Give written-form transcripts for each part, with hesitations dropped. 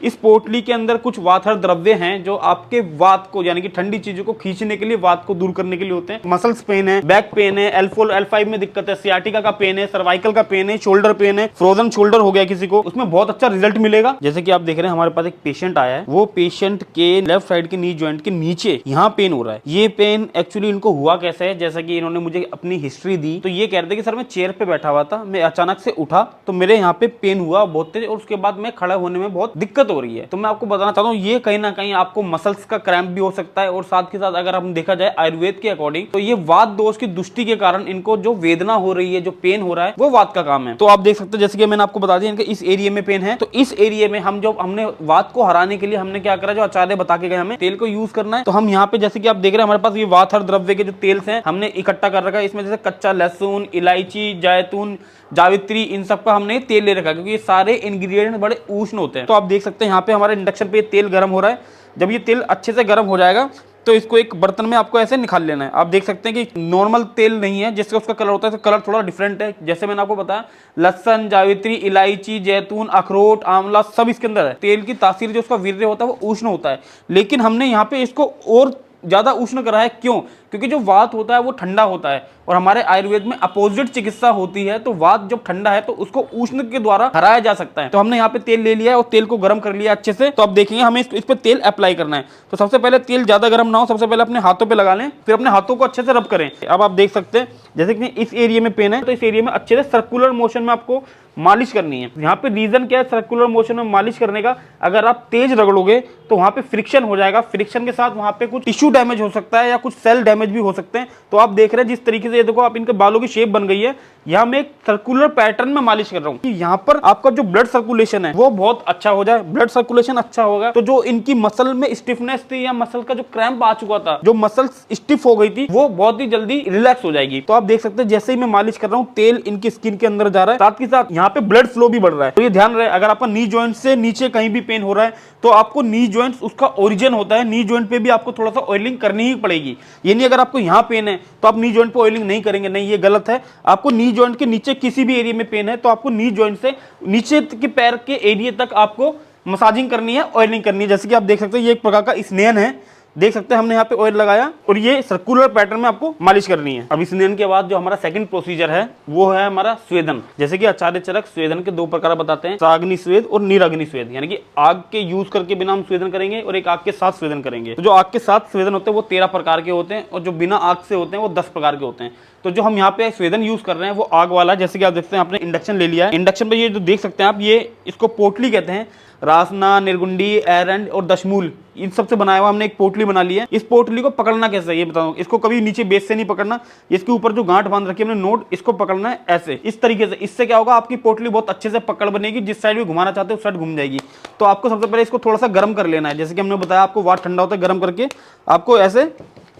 इस पोटली के अंदर कुछ वाथर द्रव्य हैं जो आपके वात को यानी कि ठंडी चीजों को खींचने के लिए, वात को दूर करने के लिए होते हैं। मसल्स पेन है, बैक पेन है, L4 L5 में दिक्कत है, सियाटिका का पेन है, सर्वाइकल का पेन है, शोल्डर पेन है, फ्रोजन शोल्डर हो गया किसी को, उसमें बहुत अच्छा रिजल्ट मिलेगा। जैसे कि आप देख रहे हैं हमारे पास एक पेशेंट आया है, वो पेशेंट के लेफ्ट साइड के नी जॉइंट के नीचे यहाँ पेन हो रहा है। ये पेन एक्चुअली इनको हुआ कैसे है, जैसा कि इन्होंने मुझे अपनी हिस्ट्री दी तो ये कह रहे थे कि सर मैं चेयर पे बैठा हुआ था, मैं अचानक से उठा तो मेरे यहाँ पे पेन हुआ बहुत तेज और उसके बाद में खड़ा होने में बहुत दिक्कत हो रही है। तो मैं आपको बताना चाहता हूँ ये कहीं ना कहीं आपको मसल्स का क्रैम्प भी हो सकता है और साथ के साथ अगर हम देखा जाए आयुर्वेद के अकॉर्डिंग तो ये वात दोष की दुष्टि के कारण इनको जो वेदना हो रही है, जो पेन हो रहा है, वो वात का काम है। तो आप देख सकते हैं जैसे कि मैंने आपको बता दिया इनके इस एरिया में पेन है, तो इस एरिया में हमने वात को हराने के लिए हमने क्या करा, जो आचार्य बता के गए हमें तेल को यूज करना है। तो हम यहाँ पे जैसे कि आप देख रहे हैं हमारे पास ये वाथर द्रव्य के जो तेल्स हैं हमने इकट्ठा कर रखा है। इसमें जैसे कच्चा लहसुन, इलायची, जैतून, जावित्री, इन सब का हमने तेल ले रखा क्योंकि ये सारे इंग्रेडिएंट बड़े उष्ण होते हैं। तो आप देख सकते हैं यहाँ पे हमारे इंडक्शन पे तेल गर्म हो रहा है। जब ये तेल अच्छे से गर्म हो जाएगा तो इसको एक बर्तन में आपको ऐसे निकाल लेना है। आप देख सकते हैं कि नॉर्मल तेल नहीं है जिससे उसका कलर होता है, तो कलर थोड़ा डिफरेंट है। जैसे मैंने आपको बताया लहसन, जावित्री, इलायची, जैतून, अखरोट, आंवला सब इसके अंदर है। तेल की तासीर जो उसका वीर्य होता है वो उष्ण होता है, लेकिन हमने यहाँ पे इसको और ज्यादा उष्ण करा है। क्यों? क्योंकि जो वात होता है वो ठंडा होता है और हमारे आयुर्वेद में अपोजिट चिकित्सा होती है। तो वात जब ठंडा है तो उसको उष्ण के द्वारा हराया जा सकता है। तो हमने यहाँ पे तेल ले लिया है और तेल को गर्म कर लिया अच्छे से। तो अब देखेंगे हमें इस पे तेल अप्लाई करना है। तो सबसे पहले तेल ज्यादा गर्म ना हो, सबसे पहले अपने हाथों पे लगा लें, फिर अपने हाथों को अच्छे से रब करें। अब आप देख सकते हैं जैसे कि इस एरिया में पेन है तो इस एरिया में अच्छे से सर्कुलर मोशन में आपको मालिश करनी है। यहाँ पे रीजन क्या है सर्कुलर मोशन में मालिश करने का, अगर आप तेज रगड़ोगे तो वहां पे फ्रिक्शन हो जाएगा, फ्रिक्शन के साथ वहां पे कुछ टिश्यू डैमेज हो सकता है या कुछ सेल डैमेज भी हो सकते हैं। तो आप देख रहे हैं जिस तरीके से ये देखो आप इनके बालों की शेप बन गई है, यहाँ मैं एक सर्कुलर पैटर्न में मालिश कर रहा हूँ कि यहाँ पर आपका जो ब्लड सर्कुलेशन है वो बहुत अच्छा हो जाए। ब्लड सर्कुलेशन अच्छा होगा तो जो इनकी मसल में स्टिफनेस थी या मसल का जो क्रैम्प आ चुका था, जो मसल स्टिफ हो गई थी, वो बहुत ही जल्दी रिलैक्स हो जाएगी। तो आप देख सकते हैं जैसे ही मैं मालिश कर रहा हूँ तेल इनकी स्किन के अंदर जा रहा है, साथ ही साथ यहाँ पे ब्लड फ्लो भी बढ़ रहा है। तो ये ध्यान रहे अगर आपका नी जॉइंट से नीचे कहीं भी पेन हो रहा है तो आपको नी जॉइंट उसका ओरिजिन होता है, नी जॉइंट पे भी आपको थोड़ा सा ऑयलिंग करनी ही पड़ेगी। ये नहीं अगर आपको यहाँ पेन है तो आप नी जॉइंट पे ऑयलिंग नहीं करेंगे, नहीं, ये गलत है। आपको नी जॉइंट के नीचे किसी भी एरिया में पेन है तो आपको नी जॉइंट से नीचे के पैर के एरिया तक आपको मसाजिंग करनी है, ऑयलिंग करनी है। जैसे कि आप देख सकते हैं ये एक प्रकार का स्नेन है, देख सकते हैं हमने यहाँ पे ऑयल लगाया और ये सर्कुलर पैटर्न में आपको मालिश करनी है। अब स्नेन के बाद जो हमारा सेकंड प्रोसीजर है वो है हमारा स्वेदन। जैसे कि आचार्य चरक स्वेदन के दो प्रकार बताते हैं, साग्नि स्वेद और निराग्नि स्वेद, यानी कि आग के यूज करके बिना हम स्वेदन करेंगे और एक आग के साथ स्वेदन करेंगे। तो जो आग के साथ स्वेदन होते हैं वो 13 प्रकार के होते हैं और जो बिना आग से होते हैं वो 10 प्रकार के होते हैं। तो जो हम यहाँ पे स्वेदन यूज कर रहे हैं वो आग वाला, जैसे कि आप देखते हैं आपने इंडक्शन ले लिया है। इंडक्शन पे ये जो देख सकते हैं आप, ये इसको पोटली कहते हैं। रासना, निर्गुंडी, एरंड और दशमूल इन सब से बनाया हुआ हमने एक पोटली बना ली है। इस पोटली को पकड़ना कैसे है ये बताऊं। इसको कभी नीचे बेस से नहीं पकड़ना, इसके ऊपर जो गांठ बांध रखी है हमने नोट, इसको पकड़ना है ऐसे, इस तरीके से। इससे क्या होगा, आपकी पोटली बहुत अच्छे से पकड़ बनेगी, जिस साइड भी घुमाना चाहते हो उस साइड घूम जाएगी। तो आपको सबसे पहले इसको थोड़ा सा गर्म कर लेना है। जैसे कि हमने बताया आपको वाट ठंडा होता है, गर्म करके आपको ऐसे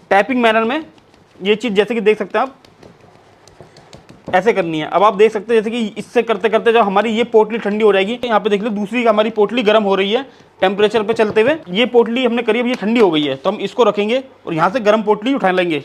टैपिंग मैनर में ये चीज, जैसे कि देख सकते हैं आप, ऐसे करनी है। अब आप देख सकते हैं जैसे कि इससे करते करते जब हमारी ये पोटली ठंडी हो जाएगी, यहाँ पे देख लो दूसरी हमारी पोटली गर्म हो रही है टेम्परेचर पे चलते हुए। ये पोटली हमने करी, अब ये ठंडी हो गई है, तो हम इसको रखेंगे और यहाँ से गर्म पोटली उठा लेंगे।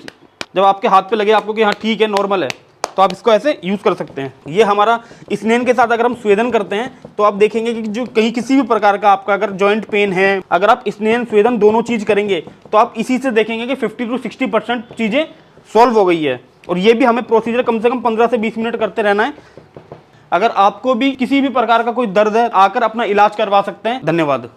जब आपके हाथ पे लगे आपको कि हाँ ठीक है, नॉर्मल है, तो आप इसको ऐसे यूज कर सकते हैं। ये हमारा स्नेन के साथ अगर हम स्वेदन करते हैं तो आप देखेंगे कि जो कहीं किसी भी प्रकार का आपका अगर जॉइंट पेन है, अगर आप स्नेन स्वेदन दोनों चीज करेंगे तो आप इसी से देखेंगे कि 50 to 60% चीजें सॉल्व हो गई है। और ये भी हमें प्रोसीजर कम से कम 15 से 20 मिनट करते रहना है। अगर आपको भी किसी भी प्रकार का कोई दर्द है, आकर अपना इलाज करवा सकते हैं। धन्यवाद।